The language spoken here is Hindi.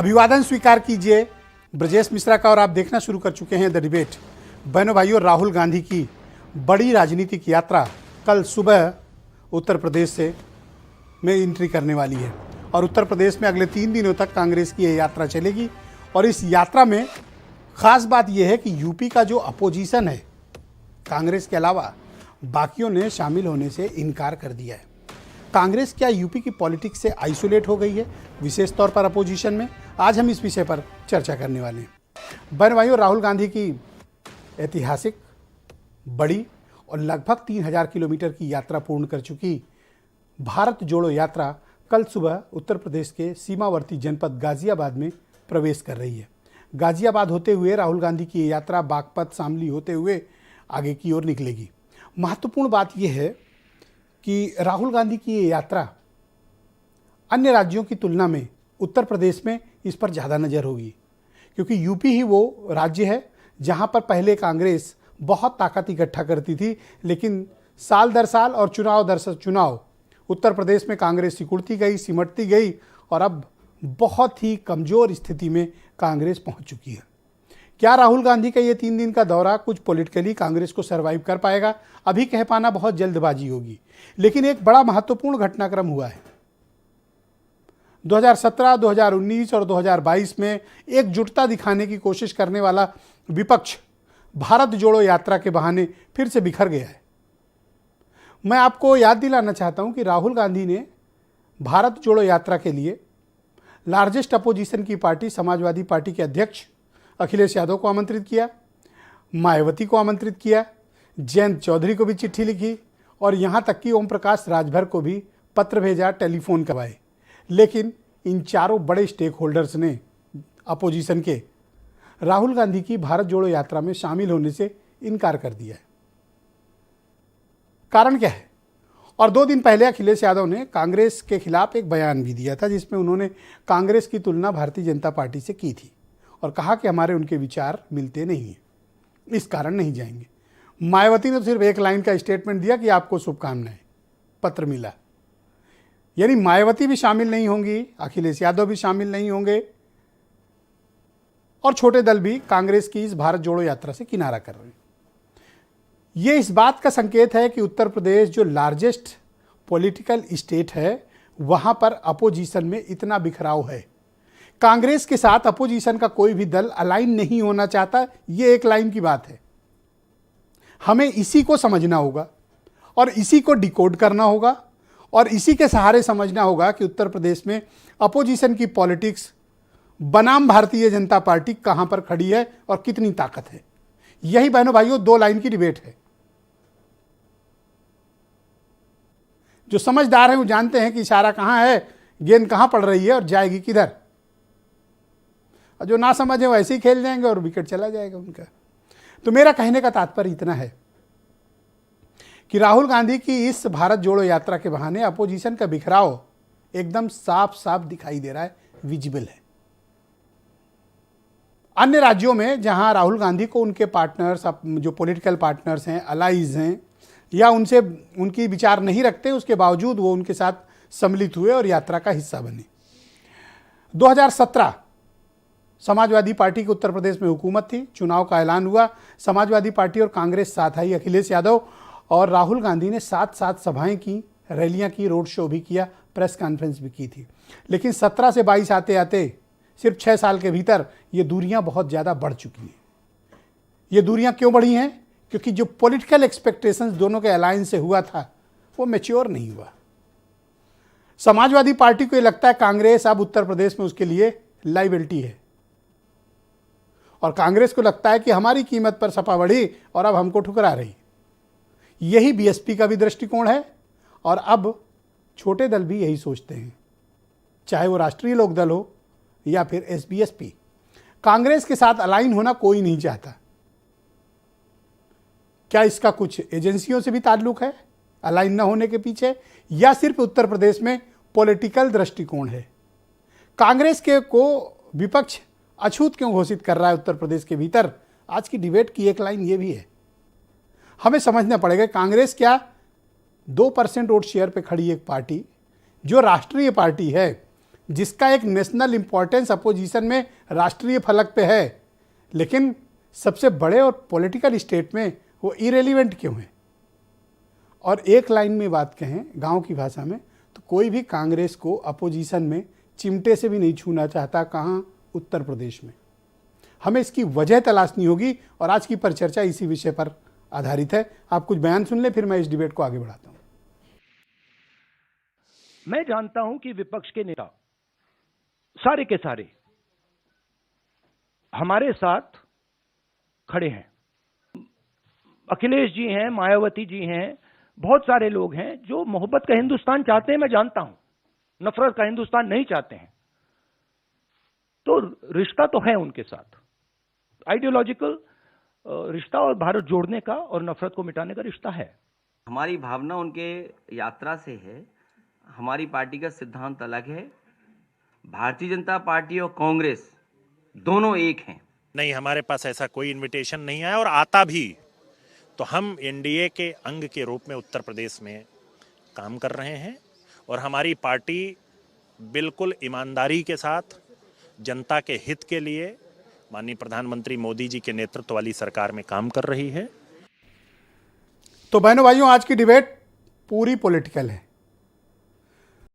अभिवादन स्वीकार कीजिए ब्रजेश मिश्रा का। और आप देखना शुरू कर चुके हैं द डिबेट। बहनों भाइयों, राहुल गांधी की बड़ी राजनीतिक यात्रा कल सुबह उत्तर प्रदेश से में एंट्री करने वाली है और उत्तर प्रदेश में अगले 3 दिनों तक कांग्रेस की यह यात्रा चलेगी। और इस यात्रा में खास बात यह है कि यूपी का जो अपोजिशन है, कांग्रेस के अलावा बाकियों ने शामिल होने से इनकार कर दिया है। कांग्रेस क्या यूपी की पॉलिटिक्स से आइसोलेट हो गई है, विशेष तौर पर अपोजिशन में? आज हम इस विषय पर चर्चा करने वाले हैं। बहन भाइयों, राहुल गांधी की ऐतिहासिक, बड़ी और लगभग 3000 किलोमीटर की यात्रा पूर्ण कर चुकी भारत जोड़ो यात्रा कल सुबह उत्तर प्रदेश के सीमावर्ती जनपद गाजियाबाद में प्रवेश कर रही है। गाजियाबाद होते हुए राहुल गांधी की यात्रा बागपत, शामली होते हुए आगे की ओर निकलेगी। महत्वपूर्ण बात यह है कि राहुल गांधी की ये यात्रा अन्य राज्यों की तुलना में उत्तर प्रदेश में इस पर ज़्यादा नज़र होगी, क्योंकि यूपी ही वो राज्य है जहां पर पहले कांग्रेस बहुत ताकत इकट्ठा करती थी, लेकिन साल दर साल और चुनाव दर चुनाव उत्तर प्रदेश में कांग्रेस सिकुड़ती गई, सिमटती गई और अब बहुत ही कमज़ोर स्थिति में कांग्रेस पहुंच चुकी है। क्या राहुल गांधी का ये 3 दिन का दौरा कुछ पॉलिटिकली कांग्रेस को सर्वाइव कर पाएगा? अभी कह पाना बहुत जल्दबाजी होगी, लेकिन एक बड़ा महत्वपूर्ण घटनाक्रम हुआ है। 2017, 2019 और 2022 में एकजुटता दिखाने की कोशिश करने वाला विपक्ष भारत जोड़ो यात्रा के बहाने फिर से बिखर गया है। मैं आपको याद दिलाना चाहता हूं कि राहुल गांधी ने भारत जोड़ो यात्रा के लिए लार्जेस्ट अपोजिशन की पार्टी समाजवादी पार्टी के अध्यक्ष अखिलेश यादव को आमंत्रित किया, मायावती को आमंत्रित किया, जयंत चौधरी को भी चिट्ठी लिखी और यहाँ तक कि ओम प्रकाश राजभर को भी पत्र भेजा, टेलीफोन करवाए। लेकिन इन चारों बड़े स्टेक होल्डर्स ने अपोजिशन के राहुल गांधी की भारत जोड़ो यात्रा में शामिल होने से इनकार कर दिया है। कारण क्या है? और 2 दिन पहले अखिलेश यादव ने कांग्रेस के खिलाफ एक बयान भी दिया था, जिसमें उन्होंने कांग्रेस की तुलना भारतीय जनता पार्टी से की थी और कहा कि हमारे उनके विचार मिलते नहीं हैं, इस कारण नहीं जाएंगे। मायावती ने तो सिर्फ एक लाइन का स्टेटमेंट दिया कि आपको शुभकामनाएं, पत्र मिला। यानी मायावती भी शामिल नहीं होंगी, अखिलेश यादव भी शामिल नहीं होंगे और छोटे दल भी कांग्रेस की इस भारत जोड़ो यात्रा से किनारा कर रहे हैं। ये इस बात का संकेत है कि उत्तर प्रदेश जो लार्जेस्ट पॉलिटिकल स्टेट है, वहां पर अपोजिशन में इतना बिखराव है। कांग्रेस के साथ अपोजिशन का कोई भी दल अलाइन नहीं होना चाहता, ये एक लाइन की बात है। हमें इसी को समझना होगा और इसी को डिकोड करना होगा और इसी के सहारे समझना होगा कि उत्तर प्रदेश में अपोजिशन की पॉलिटिक्स बनाम भारतीय जनता पार्टी कहां पर खड़ी है और कितनी ताकत है। यही बहनों भाइयों 2 लाइन की डिबेट है। जो समझदार हैं वो जानते हैं कि इशारा कहां है, गेंद कहां पड़ रही है और जाएगी किधर। और जो ना समझे वो ऐसे ही खेल जाएंगे और विकेट चला जाएगा उनका। तो मेरा कहने का तात्पर्य इतना है कि राहुल गांधी की इस भारत जोड़ो यात्रा के बहाने अपोजिशन का बिखराव एकदम साफ साफ दिखाई दे रहा है, विजिबल है। अन्य राज्यों में जहां राहुल गांधी को उनके पार्टनर्स, जो पॉलिटिकल पार्टनर्स हैं, अलाइज हैं, या उनसे उनकी विचार नहीं रखते, उसके बावजूद वो उनके साथ सम्मिलित हुए और यात्रा का हिस्सा बने। 2017 समाजवादी पार्टी की उत्तर प्रदेश में हुकूमत थी, चुनाव का ऐलान हुआ, समाजवादी पार्टी और कांग्रेस साथ आई। अखिलेश यादव और राहुल गांधी ने साथ सभाएं की, रैलियां की, रोड शो भी किया, प्रेस कॉन्फ्रेंस भी की थी। लेकिन 17 से 22 आते आते सिर्फ 6 साल के भीतर ये दूरियां बहुत ज़्यादा बढ़ चुकी हैं। ये दूरियां क्यों बढ़ी हैं? क्योंकि जो पॉलिटिकल एक्सपेक्टेशंस दोनों के अलायंस से हुआ था वो मैच्योर नहीं हुआ। समाजवादी पार्टी को ये लगता है कांग्रेस अब उत्तर प्रदेश में उसके लिए लाइबिलिटी है और कांग्रेस को लगता है कि हमारी कीमत पर सपा बढ़ी और अब हमको ठुकरा रही। यही बीएसपी का भी दृष्टिकोण है और अब छोटे दल भी यही सोचते हैं, चाहे वो राष्ट्रीय लोकदल हो या फिर एसबीएसपी। कांग्रेस के साथ अलाइन होना कोई नहीं चाहता। क्या इसका कुछ एजेंसियों से भी ताल्लुक है अलाइन न होने के पीछे, या सिर्फ उत्तर प्रदेश में पॉलिटिकल दृष्टिकोण है? कांग्रेस के को विपक्ष अछूत क्यों घोषित कर रहा है उत्तर प्रदेश के भीतर? आज की डिबेट की एक लाइन ये भी है। हमें समझना पड़ेगा कांग्रेस क्या 2% वोट शेयर पे खड़ी एक पार्टी जो राष्ट्रीय पार्टी है, जिसका एक नेशनल इंपॉर्टेंस अपोजिशन में राष्ट्रीय फलक पे है, लेकिन सबसे बड़े और पॉलिटिकल स्टेट में वो इरेलीवेंट क्यों है? और एक लाइन में बात कहें गांव की भाषा में, तो कोई भी कांग्रेस को अपोजिशन में चिमटे से भी नहीं छूना चाहता। कहाँ? उत्तर प्रदेश में। हमें इसकी वजह तलाशनी होगी और आज की परिचर्चा इसी विषय पर आधारित है। आप कुछ बयान सुन लें, फिर मैं इस डिबेट को आगे बढ़ाता हूं। मैं जानता हूं कि विपक्ष के नेता सारे के सारे हमारे साथ खड़े हैं। अखिलेश जी हैं, मायावती जी हैं, बहुत सारे लोग हैं जो मोहब्बत का हिंदुस्तान चाहते हैं। मैं जानता हूं, नफरत का हिंदुस्तान नहीं चाहते हैं। तो रिश्ता तो है उनके साथ, आइडियोलॉजिकल रिश्ता, और भारत जोड़ने का और नफरत को मिटाने का रिश्ता है। हमारी भावना उनके यात्रा से है। हमारी पार्टी का सिद्धांत अलग है। भारतीय जनता पार्टी और कांग्रेस दोनों एक हैं। नहीं, हमारे पास ऐसा कोई इनविटेशन नहीं आया, और आता भी तो हम एनडीए के अंग के रूप में उत्तर प्रदेश में काम कर रहे हैं, और हमारी पार्टी बिल्कुल ईमानदारी के साथ जनता के हित के लिए माननीय प्रधानमंत्री मोदी जी के नेतृत्व वाली सरकार में काम कर रही है। तो बहनों भाइयों, आज की डिबेट पूरी पॉलिटिकल है।